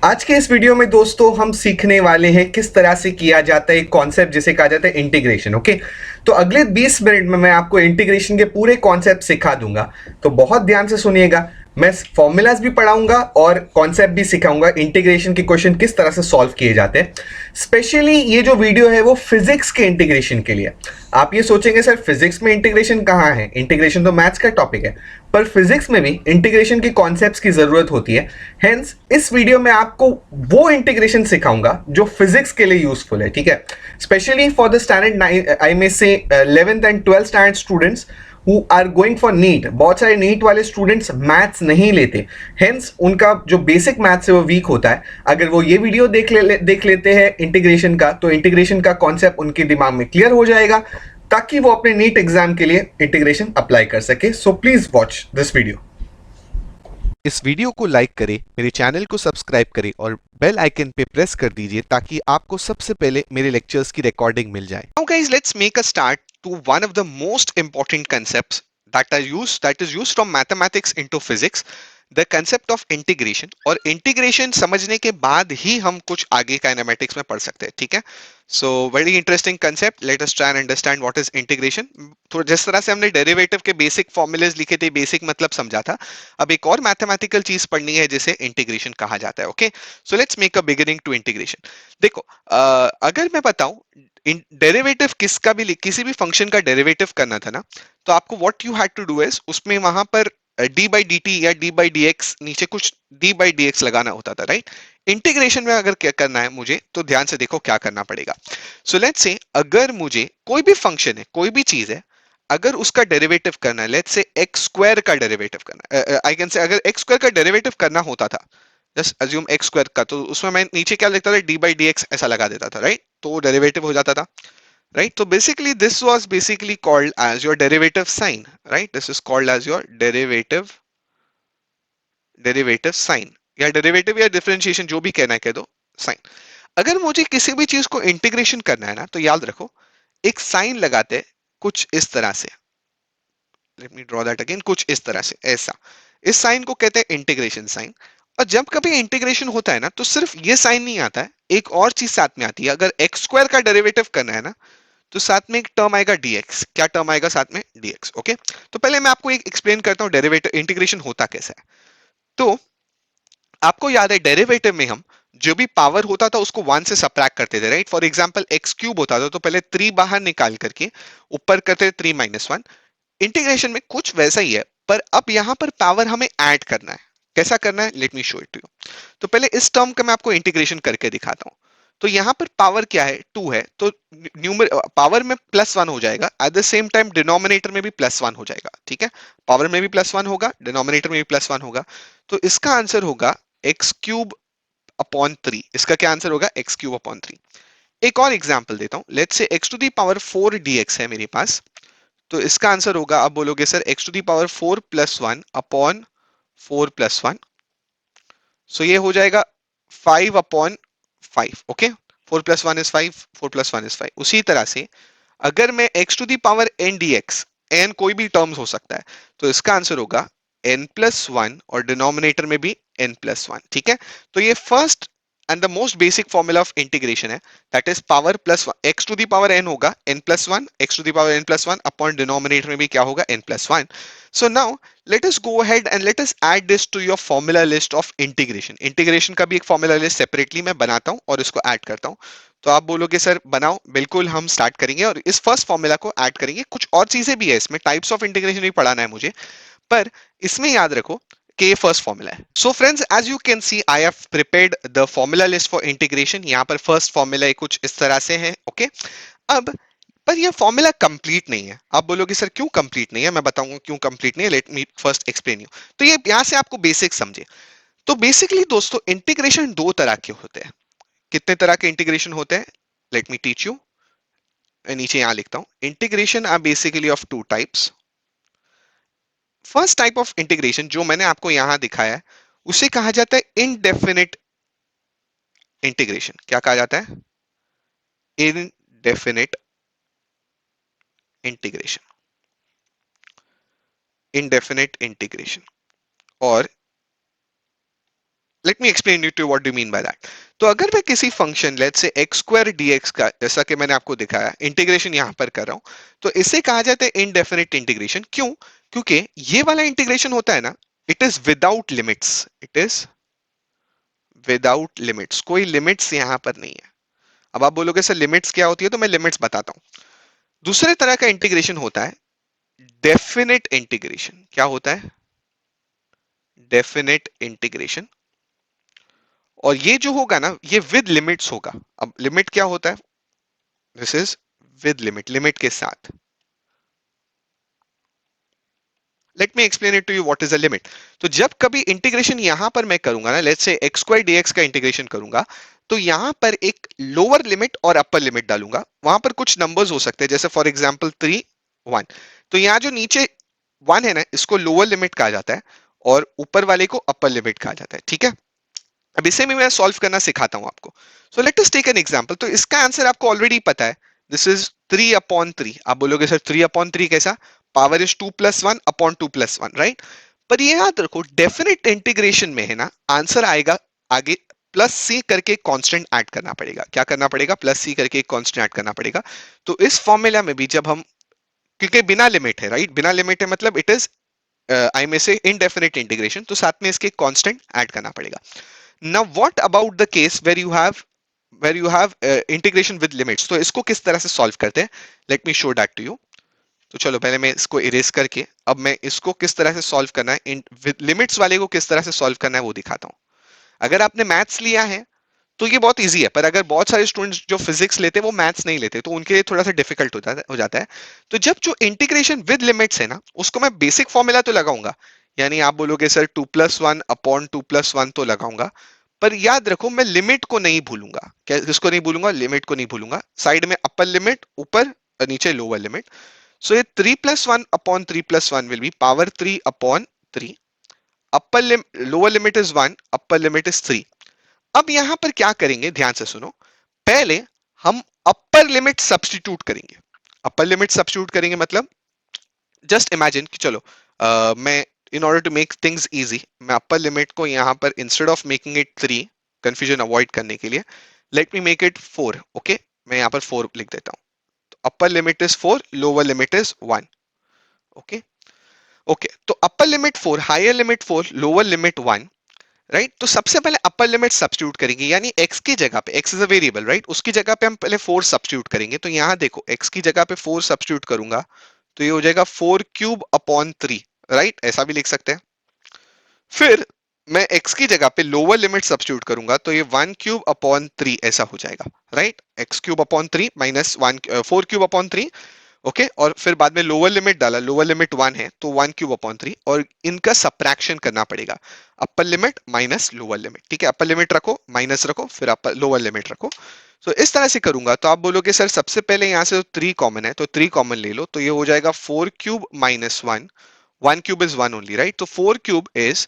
आज के इस वीडियो में दोस्तों हम सीखने वाले हैं किस तरह से किया जाता है एक कॉन्सेप्ट जिसे कहा जाता है इंटीग्रेशन। ओके, तो अगले 20 मिनट में मैं आपको इंटीग्रेशन के पूरे कॉन्सेप्ट सिखा दूंगा। तो बहुत ध्यान से सुनिएगा। मैं फॉर्मूलाज भी पढ़ाऊंगा और कॉन्सेप्ट भी सिखाऊंगा इंटीग्रेशन के क्वेश्चन किस तरह से सॉल्व किए जाते हैं। स्पेशली ये जो वीडियो है वो फिजिक्स के इंटीग्रेशन के लिए। आप ये सोचेंगे सर फिजिक्स में इंटीग्रेशन कहाँ है, इंटीग्रेशन तो मैथ्स का टॉपिक है। पर फिजिक्स में भी इंटीग्रेशन की कॉन्सेप्ट्स की जरूरत होती है। हेंस इस वीडियो में आपको वो इंटीग्रेशन सिखाऊंगा जो फिजिक्स के लिए यूजफुल है। ठीक है, specially for the standard I में से 11th and 12th standard students who are going for NEET. बहुत सारे नीट वाले स्टूडेंट्स मैथ्स नहीं लेते, हेंस उनका जो बेसिक मैथ्स है वो वीक होता है। अगर वो ये वीडियो देख लेते हैं इंटीग्रेशन का, तो इंटीग्रेशन का कॉन्सेप्ट उनके दिमाग में क्लियर हो जाएगा ताकि वो अपने नीट एग्जाम के लिए इंटीग्रेशन अप्लाई कर सके। So please watch this video. इस वीडियो को लाइक करें, मेरे चैनल को सब्सक्राइब करें और बेल आइकन पे प्रेस कर दीजिए ताकि आपको सबसे पहले मेरे लेक्चर्स की रिकॉर्डिंग मिल जाए। Now guys, let's make a start to one of the most important concepts that is used from mathematics into physics, the concept of integration। और इंटीग्रेशन समझने के बाद ही हम कुछ आगे काइनेमेटिक्स में पढ़ सकते हैं। ठीक है, so very interesting concept. Let us try and understand what is integration. तो जिस तरह से हमने डेरिवेटिव के बेसिक फॉर्मूलेज लिखे थे, बेसिक मतलब समझा था, अब एक और मैथमेटिकल चीज पढ़नी है जिसे इंटीग्रेशन कहा जाता है। Okay, so let's make a beginning to integration. देखो, अगर मैं बताऊं डेरिवेटिव किसी भी फंक्शन का डेरिवेटिव करना था ना, तो आपको what you had to do is उसमें वहां पर डी बाई डी टी या डी बाई डी एक्स, नीचे कुछ डी बाई डी एक्स लगाना होता था, राइट। इंटीग्रेशन में अगर क्या करना है मुझे, तो ध्यान से देखो क्या करना पड़ेगा। सो लेट्स से अगर मुझे कोई भी फंक्शन है, कोई भी चीज है, अगर उसका डेरिवेटिव करना है, लेट्स से एक्स स्क्वायर का डेरिवेटिव करना है, आई कैन से अगर एक्स स्क्वायर का डेरिवेटिव करना होता था, जस्ट अज्यूम एक्स स्क्वायर का, तो उसमें मैं नीचे क्या लिखता था, डी बाई डी एक्स ऐसा लगा देता था, राइट, तो डेरिवेटिव हो जाता था, right? So basically this was basically called as your derivative sign, right? This is called as your derivative sign या derivative या differentiation, जो भी कहना है कह दो, sign। अगर मुझे किसी भी चीज को इंटीग्रेशन करना है ना, तो याद रखो एक साइन लगाते हैं कुछ इस तरह से। Let me draw that again, कुछ इस तरह से, ऐसा। इस साइन को कहते हैं इंटीग्रेशन साइन। और जब कभी इंटीग्रेशन होता है ना, तो सिर्फ ये साइन नहीं आता है, एक और चीज साथ में आती है। अगर एक्स स्क्वायर का डेरिवेटिव करना है ना, तो साथ में एक टर्म आएगा dx। क्या टर्म आएगा साथ में? dx। ओके, तो पहले मैं आपको एक एक्सप्लेन करता हूं डेरिवेटिव इंटीग्रेशन होता कैसा है। तो आपको याद है डेरिवेटिव में हम जो भी पावर होता था उसको वन से सबट्रैक्ट करते थे, right. For example x cube होता था, तो पहले 3 बाहर निकाल करके ऊपर करते थे 3 - 1। इंटीग्रेशन में कुछ वैसा ही है, पर अब यहां पर पावर हमें ऐड करना है। कैसा करना है, let me show it to you. तो पहले इस टर्म का मैं आपको इंटीग्रेशन करके दिखाता हूं। तो यहां पर पावर क्या है, 2 है, तो न्यूमर पावर में +1 हो जाएगा, at the same time denominator में भी +1 हो जाएगा। ठीक है, पावर में भी +1 होगा, डिनोमिनेटर में भी +1 होगा। तो इसका आंसर होगा एक्स क्यूब अपॉन 3। इसका क्या आंसर होगा, एक्स क्यूब अपॉन 3। एक और एग्जांपल देता हूं, let's say x to the power 4 dx है मेरे पास। तो इसका आंसर होगा, आप बोलोगे sir x to the power 4 + 1 upon 4 + 1। So ये हो जाएगा 5 अपॉन 5। Okay, 4 + 1 is 5, 4 + 1 is 5। उसी तरह से अगर मैं x to the power n dx, n कोई भी टर्म्स हो सकता है, तो इसका आंसर होगा n+1 और डिनोमिनेटर में भी n+1। ठीक है, तो ये first and the most basic formula of integration है, that is power plus x to the power n होगा n+1, x to the power n+1 upon denominator में भी क्या होगा, n+1। So now let us go ahead and let us add this to your formula list of integration। Integration का भी एक formula list separately मैं बनाता हूं और इसको ऐड करता हूं। तो आप बोलोगे सर बनाओ, बिल्कुल हम स्टार्ट करेंगे और इस फर्स्ट फॉर्मूला को ऐड करेंगे। कुछ और चीजें भी है इसमें, टाइप्स ऑफ इंटीग्रेशन भी पढ़ाना है मुझे, पर इसमें याद रखो कि ये फर्स्ट फॉर्मूला है। So friends, as you can see I have prepared the formula list for integration. यहाँ पर फर्स्ट फॉर्मूला कुछ इस तरह से है। ओके, अब पर यह फॉर्मूला कंप्लीट नहीं है। आप बोलोगे सर क्यों कंप्लीट नहीं है, मैं बताऊंगा क्यों कंप्लीट नहीं है। Let me first explain you. तो ये यहां से आपको बेसिक समझे। तो बेसिकली दोस्तों, इंटीग्रेशन दो तरह के होते हैं। कितने तरह के इंटीग्रेशन होते हैं, लेट मी टीच यू। नीचे यहां लिखता हूं, integration are basically of two types. First type of integration जो मैंने आपको यहां दिखाया है, उसे कहा जाता है इनडेफिनिट इंटीग्रेशन। क्या कहा जाता है, इनडेफिनिट इंटीग्रेशन, इनडेफिनिट इंटीग्रेशन। और let me explain you to what do mean by that. तो अगर मैं किसी function let's say x square dx का, जैसा कि मैंने आपको दिखाया, इंटीग्रेशन यहां पर कर रहा हूं, तो इसे कहा जाता है इनडेफिनिट इंटीग्रेशन। क्यों? क्योंकि ये वाला इंटीग्रेशन होता है ना, it is without limits, it is without limits, कोई लिमिट्स यहां पर नहीं है। अब आप बोलोगे सर लिमिट्स क्या होती है, तो मैं लिमिट्स बताता हूं। दूसरे तरह का इंटीग्रेशन होता है डेफिनेट इंटीग्रेशन। क्या होता है? Definite integration. और ये जो होगा ना, ये विद लिमिट्स होगा। अब लिमिट क्या होता है? This is with limit, limit के साथ। Let me explain it to you what is a limit. तो जब कभी इंटीग्रेशन यहां पर मैं करूंगा ना, let's say x square dx का इंटीग्रेशन करूंगा, तो यहां पर एक लोअर लिमिट और अपर लिमिट डालूंगा। वहां पर कुछ नंबर्स हो सकते हैं, जैसे फॉर एग्जांपल 3 1। तो यहां जो नीचे 1 है ना, इसको लोअर लिमिट कहा जाता है, और ऊपर वाले को अपर लिमिट कहा जाता है। ठीक है, अब इसे भी मैं सॉल्व करना सिखाता हूं आपको। So let us take an example. तो इसका आंसर आपको ऑलरेडी पता है, दिस इज 3/3। आप बोलोगे सर 3/3 कैसा? Power is 2+1/2+1, right? पर ये याद रखो, डेफिनेट इंटीग्रेशन में है ना, आंसर आएगा आगे प्लस सी करके कांस्टेंट ऐड करना पड़ेगा। क्या करना पड़ेगा? प्लस सी करके कांस्टेंट ऐड करना पड़ेगा। तो इस फॉर्मूला में भी जब हम, क्योंकि बिना लिमिट है, राइट, बिना लिमिट है मतलब इट इज आई में से इनडेफिनेट इंटीग्रेशन, तो साथ में इसके कांस्टेंट ऐड करना पड़ेगा। Now what about the case where you have integration with limits? तो इसको किस तरह से सॉल्व करते हैं? Let me show that to you. तो चलो पहले मैं इसको इरेज करके, अब मैं इसको किस तरह से सॉल्व करना है, विद लिमिट्स वाले को किस तरह से सॉल्व करना है वो दिखाता हूं। अगर आपने मैथ्स लिया है तो ये बहुत इजी है, पर अगर बहुत सारे स्टूडेंट्स जो फिजिक्स लेते हैं वो मैथ्स नहीं लेते, तो उनके लिए थोड़ा सा डिफिकल्ट हो जाता है। तो जब जो इंटीग्रेशन विद लिमिट्स है ना, उसको मैं बेसिक फॉर्मूला तो लगाऊंगा, यानी आप बोलोगे सर 2+1/2+1 तो लगाऊंगा, पर याद रखो मैं लिमिट को नहीं भूलूंगा। क्या, किसको नहीं भूलूंगा? लिमिट को नहीं भूलूंगा। साइड में अपर लिमिट, ऊपर और नीचे लोअर लिमिट। सो ये 3+1/3+1 will be power 3/3। Upper limit, lower limit is 1, upper limit is 3। अब यहां पर क्या करेंगे, ध्यान से सुनो। पहले हम अपर लिमिट सब्स्टिट्यूट करेंगे। अपर लिमिट सब्स्टिट्यूट करेंगे मतलब, जस्ट इमेजिन कि चलो मैं, in order to make things easy, मैं अपर लिमिट को यहां पर instead of making it 3, confusion avoid करने के लिए, let me make it 4। Okay, मैं यहां पर 4 लिख देता हूं। तो upper limit is 4, lower limit is 1। Okay okay, तो upper limit 4, higher limit 4, lower limit 1, right. तो सबसे पहले अपर लिमिट सब्स्टिट्यूट करेंगे, यानी x की जगह पे, x is a variable, right, उसकी जगह पे हम पहले 4 सब्स्टिट्यूट करेंगे। तो यहां देखो, x की जगह पे 4 सब्स्टिट्यूट करूंगा, तो ये हो जाएगा 4³ अपॉन 3, राइट, ऐसा भी लिख सकते हैं। फिर मैं x की जगह पे लोअर लिमिट सब्स्टिट्यूट करूंगा, तो ये 1³ अपॉन 3 ऐसा हो जाएगा, right. x³ upon 3 minus 4³ upon 3। Okay, और फिर बाद में लोअर लिमिट डाला, लोअर लिमिट 1 है, तो 1³ अपॉन 3, और इनका सब्ट्रैक्शन करना पड़ेगा, upper limit minus lower limit. ठीक है, अपर लिमिट रखो, माइनस रखो, फिर अपर लोअर लिमिट रखो। तो इस तरह से करूंगा, तो आप बोलोगे सर सबसे पहले यहां से 3 कॉमन है, तो 3 कॉमन ले लो, तो ये हो जाएगा 4³ - 1, 1³ इज 1 ओनली, राइट। तो 4³ is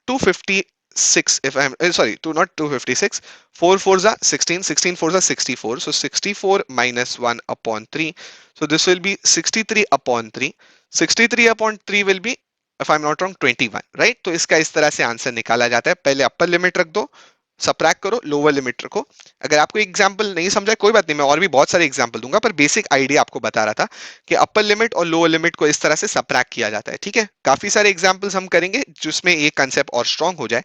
256, if I'm sorry, not 256, 4 4s are 16, 16 4s are 64, so 64 minus 1/3, so this will be 63/3, 63/3 will be, if I'm not wrong, 21, right? तो इसका इस तरह से आंसर निकाला जाता है। पहले अपर लिमिट रख दो, सब्ट्रैक्ट करो, लोअर लिमिट रखो। अगर आपको एग्जांपल नहीं समझा कोई बात नहीं, मैं और भी बहुत सारे एग्जांपल दूंगा, पर बेसिक आइडिया आपको बता रहा था कि अपर लिमिट और लोअर लिमिट को इस तरह से सब्ट्रैक्ट किया जाता है। ठीक है, काफी सारे एग्जांपल्स हम करेंगे जिसमें ये कंसेप्ट और स्ट्रांग हो जाए,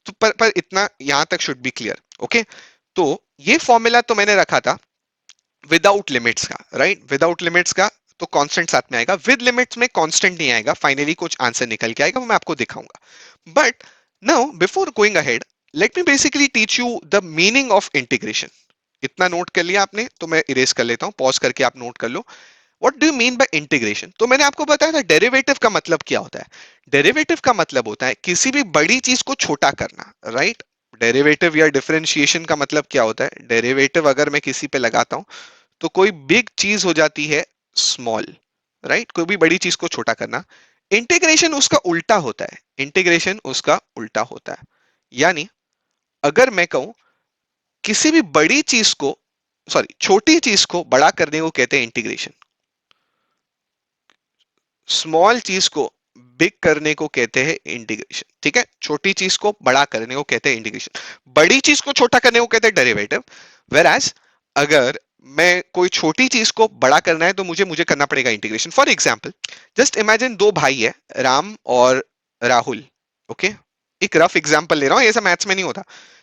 तो पर इतना यहां तक शुड बी क्लियर। ओके, तो ये फॉर्मूला तो मैंने रखा था विदाउट लिमिट्स का, राइट, विदाउट लिमिट्स का, तो कांस्टेंट साथ में आएगा। विद लिमिट्स में कांस्टेंट नहीं आएगा, फाइनली कुछ आंसर निकल के आएगा, वो मैं आपको दिखाऊंगा। But now before going ahead, let me basically teach you the meaning of integration. इतना नोट कर लिया आपने, तो मैं इरेज कर लेता हूं, पॉज करके आप नोट कर लो। What do you mean by integration? तो मैंने आपको बताया था डेरिवेटिव का मतलब क्या होता है। डेरिवेटिव का मतलब होता है किसी भी बड़ी चीज को छोटा करना, राइट। डेरिवेटिव या डिफरेंशिएशन का मतलब क्या होता है? डेरिवेटिव अगर मैं किसी पे लगाता हूं, तो कोई बिग चीज हो जाती है स्मॉल, राइट, कोई भी बड़ी चीज को छोटा करना। इंटीग्रेशन उसका उल्टा होता है, इंटीग्रेशन उसका उल्टा होता है। यानी अगर मैं कहूं किसी भी बड़ी चीज को, सॉरी, छोटी चीज को बड़ा करने को कहते हैं इंटीग्रेशन, स्मॉल चीज को बिग करने को कहते हैं इंटीग्रेशन, ठीक है। छोटी चीज को बड़ा करने को कहते हैं इंटीग्रेशन, बड़ी चीज को छोटा करने को कहते हैं डेरिवेटिव। वेर एज अगर मैं कोई छोटी चीज को बड़ा करना है तो मुझे मुझे करना पड़ेगा integration. For example just imagine दो भाई है, राम और राहुल, ओके। एक रफ एग्जाम्पल ले रहा हूँ, ये सब मैथ्स में नहीं होता।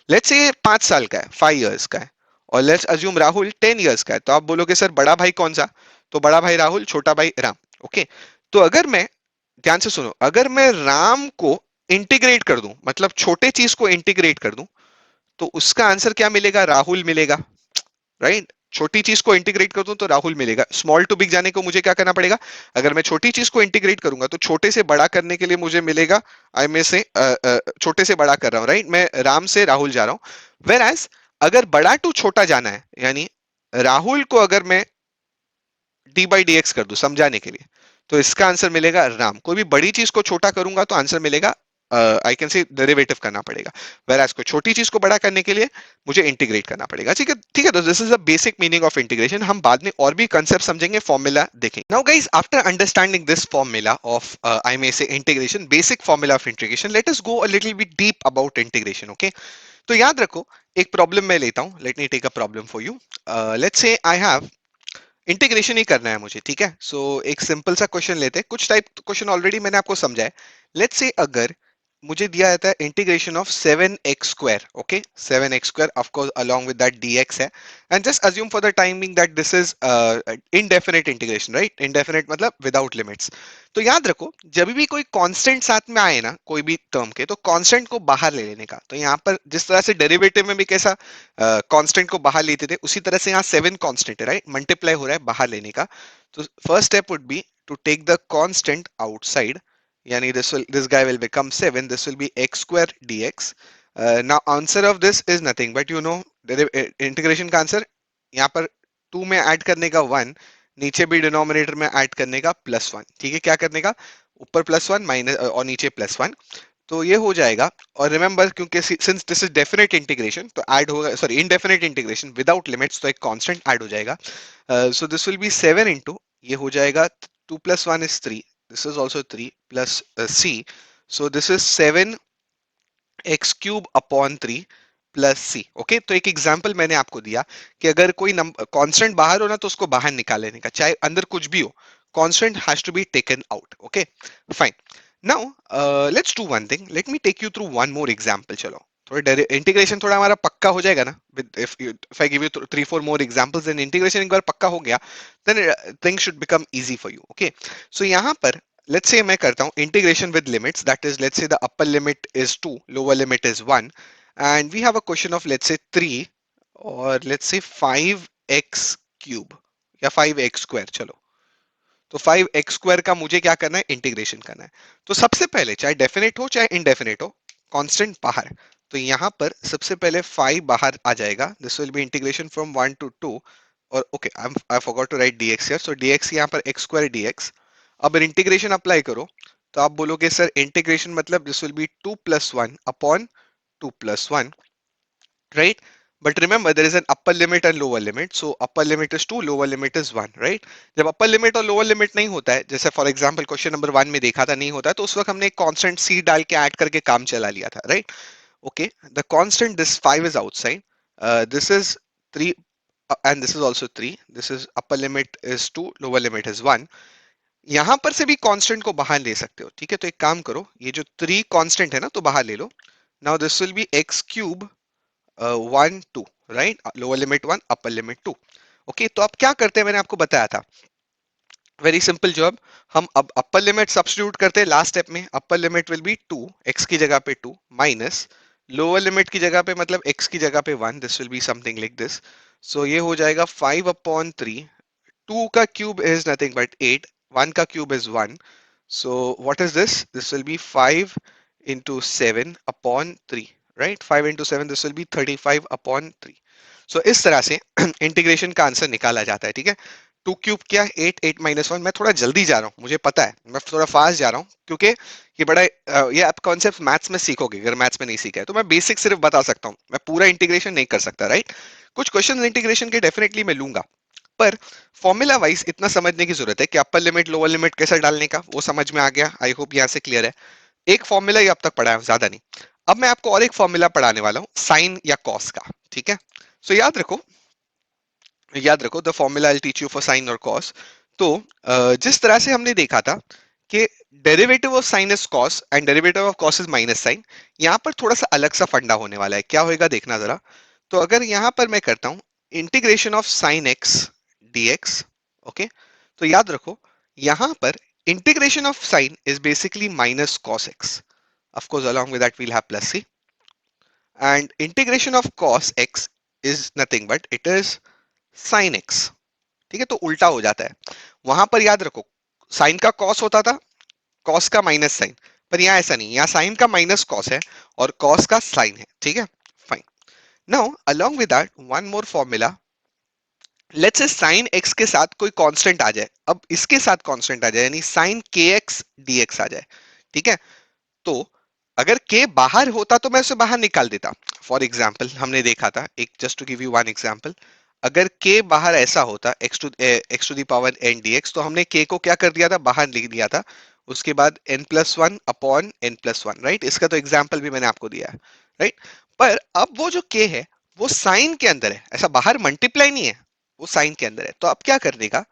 लेट्स से 5 साल का है, 5 इयर्स का है, और लेट्स अज्यूम राहुल 10 इयर्स का है। तो आप बोलोगे सर बड़ा भाई कौन सा, तो बड़ा भाई राहुल, छोटा भाई राम, ओके। तो अगर मैं, ध्यान से सुनो, अगर मैं राम को इंटीग्रेट कर दूं, मतलब छोटे चीज को इंटीग्रेट कर दूं, तो उसका आंसर क्या मिलेगा, राहुल मिलेगा, राइट। छोटी चीज को इंटीग्रेट कर दूं तो राहुल मिलेगा। स्मॉल टू बिग जाने को मुझे क्या करना पड़ेगा, अगर मैं छोटी चीज को इंटीग्रेट करूंगा तो छोटे से बड़ा करने के लिए मुझे मिलेगा, आई में से छोटे से बड़ा कर रहा हूं, राइट। मैं राम से राहुल जा रहा हूं। वेर एज अगर बड़ा टू छोटा जाना है, यानी राहुल को अगर मैं डी बाई डी एक्स कर दूं समझाने के लिए, तो इसका आंसर मिलेगा राम। कोई भी बड़ी चीज को छोटा करूंगा तो आंसर मिलेगा, आई कैन से डेरिवेटिव करना पड़ेगा। वेराज को छोटी चीज को बड़ा करने के लिए मुझे इंटीग्रेट करना पड़ेगा, ठीक है, ठीक है। तो this is the basic meaning of integration. हम बाद में और भी कंसेप्ट समझेंगे, फॉर्मूला देखेंगे। Now guys, after understanding this formula of I may say integration, basic formula of integration, let us go a little bit deep about integration, okay. तो याद रखो, एक प्रॉब्लम मैं लेता हूं, let me take a problem for you. Let's say I have integration ही करना है मुझे, ठीक है। सो एक सिंपल सा क्वेश्चन लेते हैं, कुछ टाइप क्वेश्चन ऑलरेडी मैंने आपको समझाया। लेट्स से अगर मुझे दिया जाता है integration of 7x² okay, 7x² of course along with that dx है, and just assume for the timing that this is indefinite integration, right. Indefinite मतलब विदाउट लिमिट्स। तो याद रखो, जब भी कोई कांस्टेंट साथ में आए ना कोई भी टर्म के, तो कांस्टेंट को बाहर ले लेने का। तो यहाँ पर जिस तरह से डेरिवेटिव में भी कैसा कांस्टेंट को बाहर लेते थे, उसी तरह से यहाँ 7 कांस्टेंट है, राइट, मल्टीप्लाई हो रहा है बाहर लेने का। तो first step would be to take the constant outside, yani this guy will become 7, this will be x² dx. Now answer of this is nothing but integration का आंसर यहाँ पर 2 में ऐड करने का 1, नीचे भी डिनोमिनेटर में ऐड करने का +1, ठीक है। क्या करने का, ऊपर +1 माइनस और नीचे +1, तो ये हो जाएगा। और रिमेंबर, क्योंकि since this is definite integration तो ऐड होगा, sorry indefinite integration without limits, तो एक कांस्टेंट ऐड हो जाएगा। सो दिस विल बी 7 इंटू, ये हो जाएगा 2 + 1 is 3, this is also 3 plus c, so this is 7x³ upon 3 plus C, okay. तो एक एग्जांपल मैंने आपको दिया कि अगर कोई कांस्टेंट बाहर हो ना तो उसको बाहर निकाल लेने का, चाहे अंदर कुछ भी हो, constant has to be taken out, okay fine. Now let's do one thing, let me take you through one more example. चलो थोड़ा इंटीग्रेशन थोड़ा हमारा पक्का हो जाएगा ना, if I give you 3-4 more examples, then integration एक बार पक्का हो गया, then things should become easy for you, okay। so यहाँ पर let's say मैं करता हूँ integration with limits, that is let's say the upper limit is 2, lower limit is 1, and we have a question of let's say 3 or let's say 5x³ या 5x², चलो। तो 5x² का मुझे क्या करना है, इंटीग्रेशन करना है। तो सबसे पहले चाहे डेफिनेट हो चाहे इनडेफिनेट हो, कांस्टेंट बाहर, तो यहां पर सबसे पहले 5 बाहर आ जाएगा, this will be integration from 1 to 2, और okay I forgot to write dx here, so dx यहां पर x² dx। अब इंटीग्रेशन अप्लाई करो तो आप बोलोगे सर इंटीग्रेशन मतलब this will B 2 + 1 upon 2 + 1, right? But remember there is an upper limit and lower limit, so upper limit is 2, lower limit is 1, right? जब upper limit और lower limit नहीं होता है, जैसे फॉर एग्जांपल क्वेश्चन नंबर 1 में देखा था नहीं होता है, तो उस वक्त हमने एक कांस्टेंट c डाल के ऐड करके काम चला लिया था, right? Okay, the constant this 5 is outside, this is 3, and this is also 3, this is upper limit is 2, lower limit is 1। यहां पर से भी कांस्टेंट को बाहर ले सकते हो, ठीक है। तो एक काम करो, ये जो 3 कांस्टेंट है ना तो बाहर ले लो। Now this will be x³ 1 2, right, lower limit 1 upper limit 2, okay. तो अब क्या करते हैं, मैंने आपको बताया था, वेरी सिंपल जॉब। हम अब अपर लिमिट सब्स्टिट्यूट करते हैं लास्ट स्टेप में, upper limit will be 2, x की जगह पे 2 माइनस लोअर लिमिट की जगह पे मतलब x की जगह पे 1, this will be something like this. So ये हो जाएगा 5/3, 2 का क्यूब इज नथिंग बट 8, 1 का cube is 1, so what is this, this will be 5 into 7/3, right, 5 into 7, this will be 35/3। so इस तरह से इंटीग्रेशन का आंसर निकाला जाता है, ठीक है। 2 क्यूब क्या, 8, 8 - 1, मैं थोड़ा जल्दी जा रहा हूँ, मुझे पता है मैं थोड़ा फास्ट जा रहा हूँ, क्योंकि ये बड़ा ये आप कॉन्सेप्ट मैथ्स में सीखोगे, अगर मैथ्स में नहीं सीखा है तो मैं बेसिक सिर्फ बता सकता हूँ, मैं पूरा इंटीग्रेशन नहीं कर सकता, राइट। कुछ क्वेश्चन इंटीग्रेशन के डेफिनेटली मैं लूंगा, पर फॉर्मूला वाइज इतना समझने की जरूरत है कि अपर लिमिट लोअर लिमिट कैसे डालने का वो समझ में आ गया। आई होप यहाँ से क्लियर है। एक फॉर्मूला ही अब तक पढ़ा है, ज्यादा नहीं। अब मैं आपको और एक फॉर्मूला पढ़ाने वाला हूँ साइन या कॉस का, ठीक है। सो याद रखो the formula I teach you for sine और कॉस। तो जिस तरह से हमने देखा था कि derivative of sine is cos and derivative of cos is minus sine, यहाँ पर थोड़ा सा अलग सा फंडा होने वाला है। क्या होएगा देखना जरा। तो अगर यहाँ पर मैं करता हूँ integration of sine x dx, okay, तो याद रखो यहाँ पर integration of sine is basically minus cos x, of course along with that we'll have plus c, and integration of cos x is nothing but it is sin x। ठीक है, तो उल्टा हो जाता है। वहां पर याद रखो साइन का कॉस होता था, कॉस का माइनस साइन, पर यहाँ ऐसा नहीं, यहाँ साइन का माइनस कॉस है और कॉस का साइन है, ठीक है। Fine. Now along with that one more formula, let's say sine x के साथ कोई कांस्टेंट आ जाए, अब इसके साथ कांस्टेंट आ जाए यानी साइन के एक्स dx आ जाए, ठीक है। तो अगर के बाहर होता तो मैं उसे बाहर निकाल देता। फॉर एग्जाम्पल हमने देखा था एक, just to give you one example, अगर के बाहर ऐसा होता x to the power n d x, तो हमने के को क्या कर दिया था, बाहर लिख दिया था। उसके बाद n plus one upon n plus one, right. इसका तो एग्जाम्पल भी मैंने आपको दिया है, राइट। पर अब वो जो के है वो साइन के अंदर है, ऐसा बाहर मल्टीप्लाई नहीं है, वो साइन के अंदर है। तो अब क्या करने का,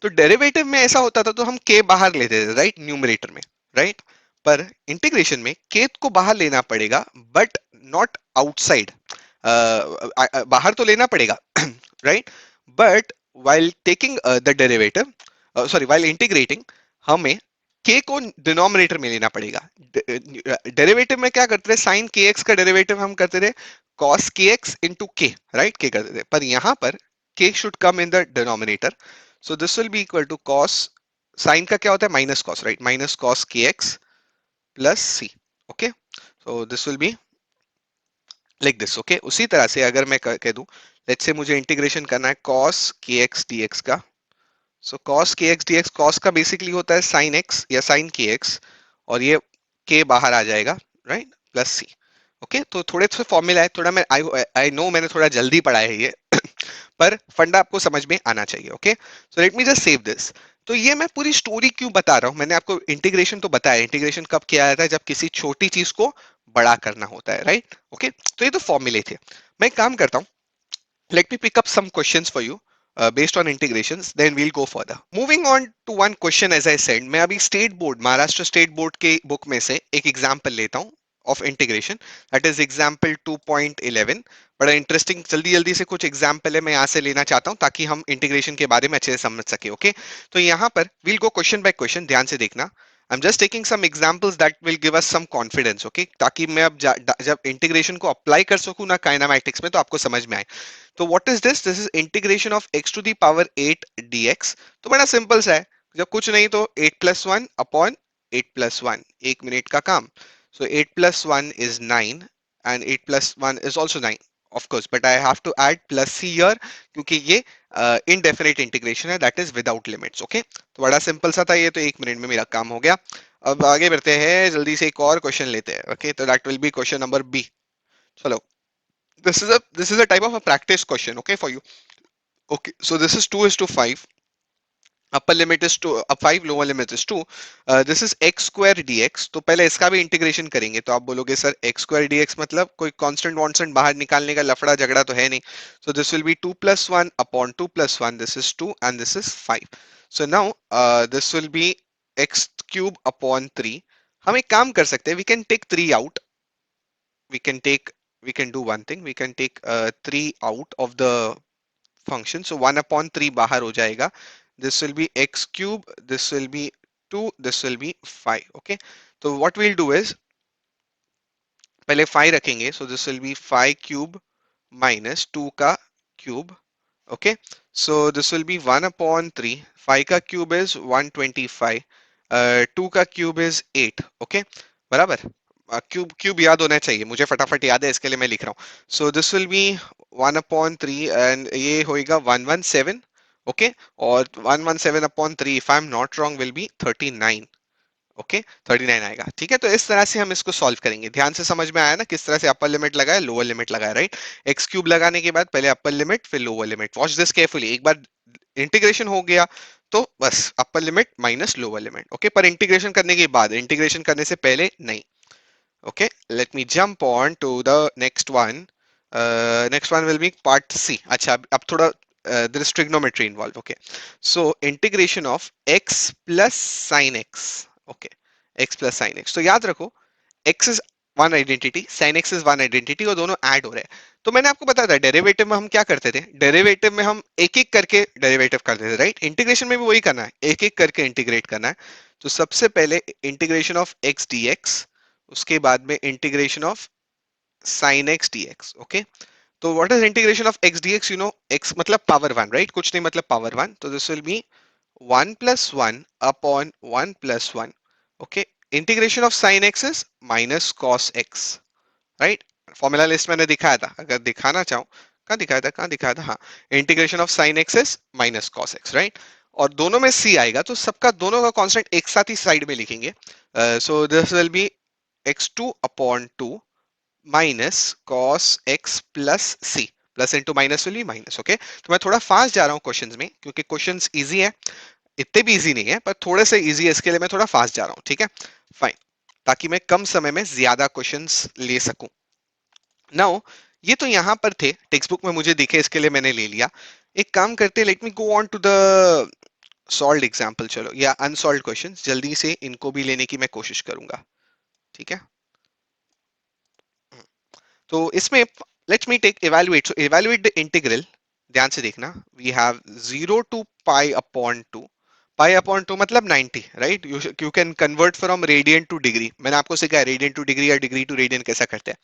तो डेरिवेटिव में ऐसा होता था तो हम के बाहर लेते थे, राइट, न्यूमरेटर में, राइट। पर इंटीग्रेशन में के को बाहर लेना पड़ेगा बट नॉट आउटसाइड, बाहर तो लेना पड़ेगा right, but while taking the derivative, sorry while integrating, हमें के को डिनोमिनेटर में लेना पड़ेगा। डेरिवेटिव में क्या करते थे, साइन के एक्स का डेरिवेटिव हम करते थे कॉस के एक्स इंटू के, राइट, के करते थे। पर यहाँ पर K should come in the denominator, so this will be equal to cos, sine का क्या होता है minus cos, right, minus cos K x plus C, okay. So this will be like this, okay. उसी तरह से अगर मैं कह दूं, लेट्स से मुझे इंटीग्रेशन करना है कॉस के एक्स dx का, so cos K x dx, cos का बेसिकली होता है साइन एक्स या साइन के एक्स, और ये के बाहर आ जाएगा, राइट, प्लस सी, ओके। तो थोड़े से फॉर्मूला है, थोड़ा मैं आई आई नो मैंने थोड़ा जल्दी पढ़ा है ये पर फंडा आपको समझ में आना चाहिए, okay. So let me just save this. तो ये मैं पूरी स्टोरी क्यों बता रहा हूं, मैंने आपको इंटीग्रेशन तो बताया, इंटीग्रेशन कब किया जाता है, जब किसी छोटी चीज को बड़ा करना होता है, राइट, ओके। तो ये तो फॉर्मूले थे। मैं एक काम करता हूँ, let me pick up some questions for you based on integrations, then we'll go further. Moving on to one question, as I said, मैं अभी state board, Maharashtra state board के बुक में से एक एग्जाम्पल लेता हूँ of integration, that is example 2.11। बड़ा interesting, जल्दी जल्दी से कुछ एग्जाम्पल है मैं यहाँ से लेना चाहता हूँ ताकि हम इंटीग्रेशन के बारे में अच्छे से समझ सके, ओके। तो यहाँ पर we'll go question by question, ध्यान से देखना। I am just taking some examples that will give us some confidence, okay, ताकि मैं अब जब इंटीग्रेशन को अप्लाई कर सकूं ना काइनेमैटिक्स में, तो आपको समझ में आए। तो what is this, this is integration of x to the power 8 dx। तो बड़ा सिंपल सा है, जब कुछ नहीं तो 8 plus one upon 8 plus one, एक मिनट का काम। So 8 plus one is 9 and 8 plus one is also 9, of course, but I have to add plus c here क्योंकि ये इनडेफिनेट इंटीग्रेशन है, that is without limits, okay. तो बड़ा simple सा था ये, तो एक मिनट में मेरा काम हो गया। अब आगे बढ़ते हैं, जल्दी से एक और क्वेश्चन लेते हैं, ओके। तो that will be question number B. चलो, this is a type of a practice question, okay, for you, okay। So this is 2 is to 5, upper limit is 2 5, lower limit is 2, this is x square dx। तो पहले इसका भी integration करेंगे, तो आप बोलोगे sir x square dx मतलब कोई कांस्टेंट वांस्टेंट बाहर निकालने का लफड़ा झगड़ा तो है नहीं। so this will be 2 plus 1 upon 2 plus 1, this is 2 and this is 5। so now this will be x cube upon 3। हम एक काम कर सकते हैं, we can take 3 out, we can take, we can do one thing, we can take 3 out of the function, so 1 upon 3 बाहर हो जाएगा, this will be x cube, this will be 2, this will be 5, okay। तो what we'll do is पहले 5 रखेंगे, so this will be 5 cube minus 2 का cube, okay। so this will be 1 upon 3, 5 का cube is 125, 2 का cube is 8, okay, बराबर। Cube cube याद होना चाहिए, मुझे फटाफट याद है इसके लिए मैं लिख रहा हूँ। सो this will be 1 upon 3 and ये होएगा 117, ओके। और 117 upon 3 if I am not wrong will be 39, okay, 39 आएगा, ठीक है। तो इस तरह से हम इसको सॉल्व करेंगे। ध्यान से समझ में आया ना किस तरह से अपर लिमिट लगाया, लोअर लिमिट लगाया, राइट। एक्स क्यूब लगाने के बाद पहले अपर लिमिट फिर lower limit, watch this carefully, एक बार इंटीग्रेशन हो गया तो बस upper limit minus lower limit, okay. पर इंटीग्रेशन करने के बाद, इंटीग्रेशन करने से पहले नहीं। Okay, let me jump on to the next one. Next one will be part C. अच्छा, अब थोड़ा there is trigonometry involved. Okay, so integration of x plus sin x. Okay, x plus sin x. तो याद रखो, x is one identity, sin x is one identity, और दोनों add हो रहे हैं। तो मैंने आपको बताया था डेरिवेटिव में हम क्या करते थे, डेरिवेटिव में हम एक एक करके डेरिवेटिव करते थे, राइट। इंटीग्रेशन में भी वही करना है, एक एक करके इंटीग्रेट करना है। तो सबसे पहले इंटीग्रेशन ऑफ x dx, उसके बाद में integration of sine x dx, okay. तो what is integration of x dx, you know, x मतलब पावर वन, राइट, कुछ नहीं मतलब पावर वन, तो दिस विल बी 1 + 1 अपॉन 1 + 1, ओके। Integration of sine x is minus cos x, right. Formula list मैंने दिखाया था, अगर दिखाना चाहूँ, कहाँ दिखाया था, हाँ। Integration of sine x is minus cos x, right. और दोनों में सी आएगा तो सबका दोनों का कांस्टेंट एक साथ ही साइड में लिखेंगे। सो this will B x2 upon 2 minus cos x plus c, plus into minus will be minus, okay. तो मैं थोड़ा फास्ट जा रहा हूँ क्वेश्चंस में, क्योंकि क्वेश्चंस इजी है, इतने भी इजी नहीं है, पर थोड़े से इजी है, इसके लिए मैं थोड़ा फास्ट जा रहा हूँ, ठीक है, फाइन, ताकि मैं कम समय में ज्यादा क्वेश्चंस ले सकूं। नाउ ये तो यहां पर थे, टेक्स्ट बुक में मुझे दिखे, इसके लिए मैंने ले लिया। एक काम करते, let me go on to the solved example, चलो, या अनसॉल्व्ड क्वेश्चंस, जल्दी से इनको भी लेने की मैं कोशिश करूंगा, ठीक है। तो इसमें let's me take evaluate, so evaluate the integral, ध्यान से देखना, we have 0 to pi upon 2, pi upon 2 मतलब 90, right. You can convert from radian to degree, मैंने आपको सिखाया रेडियन टू डिग्री या डिग्री टू रेडियन कैसा करते हैं,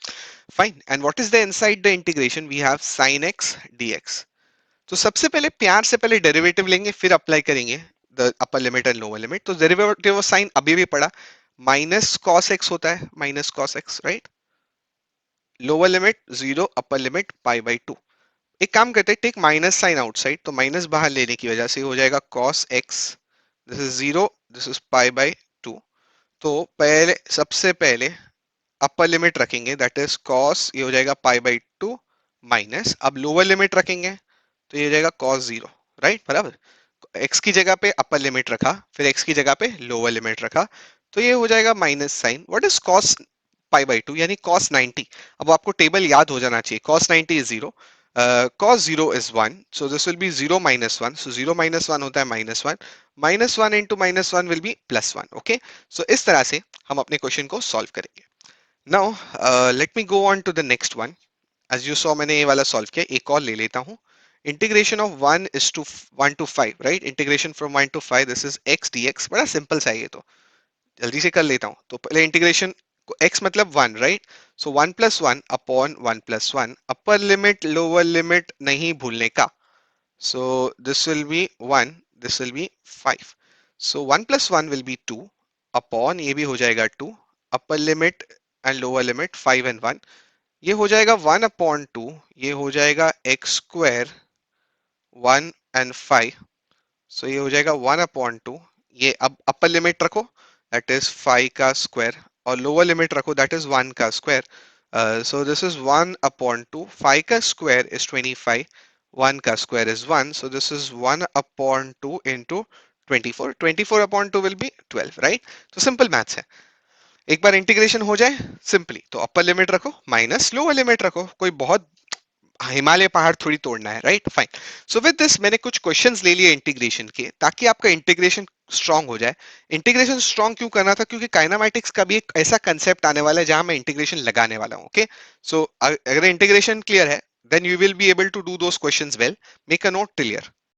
fine. And what is the inside the integration, we have sin x dx। तो सबसे पहले प्यार से पहले डेरिवेटिव लेंगे, फिर अप्लाई करेंगे the upper limit and lower limit. तो डेरिवेटिव ऑफ साइन अभी भी पड़ा, माइनस कॉस एक्स होता है, minus cos x, right. Lower limit 0, upper limit pi by 2। एक काम करते हैं, टेक माइनस साइन आउटसाइड, तो माइनस बाहर लेने की वजह से हो जाएगा cos x, this is 0, this is pi by 2। तो पहले, सबसे पहले अपर लिमिट रखेंगे, दैट इज cos, ये हो जाएगा पाई बाई 2 माइनस, अब लोअर लिमिट रखेंगे तो ये हो जाएगा cos 0, राइट, बराबर। x की जगह पे अपर लिमिट रखा, फिर x की जगह पे लोअर लिमिट रखा, तो ये हो जाएगा minus sine, what is cos pi by 2 यानी cos 90। अब आपको टेबल याद हो जाना चाहिए, cos 90 is 0, cos 0 is 1, so this will be 0 minus 1, so 0 minus 1 होता है minus 1 into minus 1 will be plus 1, okay। so इस तरह से हम अपने क्वेश्चन को सॉल्व करेंगे। now let me go on to the next one, as you saw मैंने ये वाला सॉल्व किया, एक और ले लेता हूँ। Integration of 1 to 5, right, integration from 1 to 5, this is x dx, बड़ा सिंपल सा है ये तो, जल्दी से कर लेता हूं। तो पहले इंटीग्रेशन, x मतलब 1, राइट, सो 1 + 1 upon 1 + 1, upper limit lower limit नहीं भूलने का, सो this will be 1, this will B 5, so 1 + 1 will be 2 upon, ये भी हो जाएगा 2, upper limit and lower limit 5 and 1, ये हो जाएगा 1/2, ये हो जाएगा x², 1 and 5, सो ये हो जाएगा 1/2, ये अब अपर लिमिट रखो, दैट इज 5 का स्क्वायर, और लोअर लिमिट रखो, दैट इज 1 का स्क्वायर, सो दिस इज 1/2, 5 का स्क्वायर इज 25, 1 का square is 1, so this is 1/2 into 24, 24/2 will be 12, right. तो सिंपल मैथ्स है, एक बार इंटीग्रेशन हो जाए सिंपली, तो अपर लिमिट रखो माइनस लोअर लिमिट रखो, कोई बहुत हिमालय पहाड़ थोड़ी तोड़ना है, right, fine. So with this मैंने कुछ क्वेश्चंस ले लिए इंटीग्रेशन के, ताकि आपका इंटीग्रेशन स्ट्रांग हो जाए। इंटीग्रेशन स्ट्रांग क्यों करना था, क्योंकि काइनेमैटिक्स का भी एक ऐसा कंसेप्ट आने वाला है जहां मैं इंटीग्रेशन लगाने वाला हूं, ओके। सो अगर इंटीग्रेशन क्लियर है, then you will be able to do those questions well, make a note clear,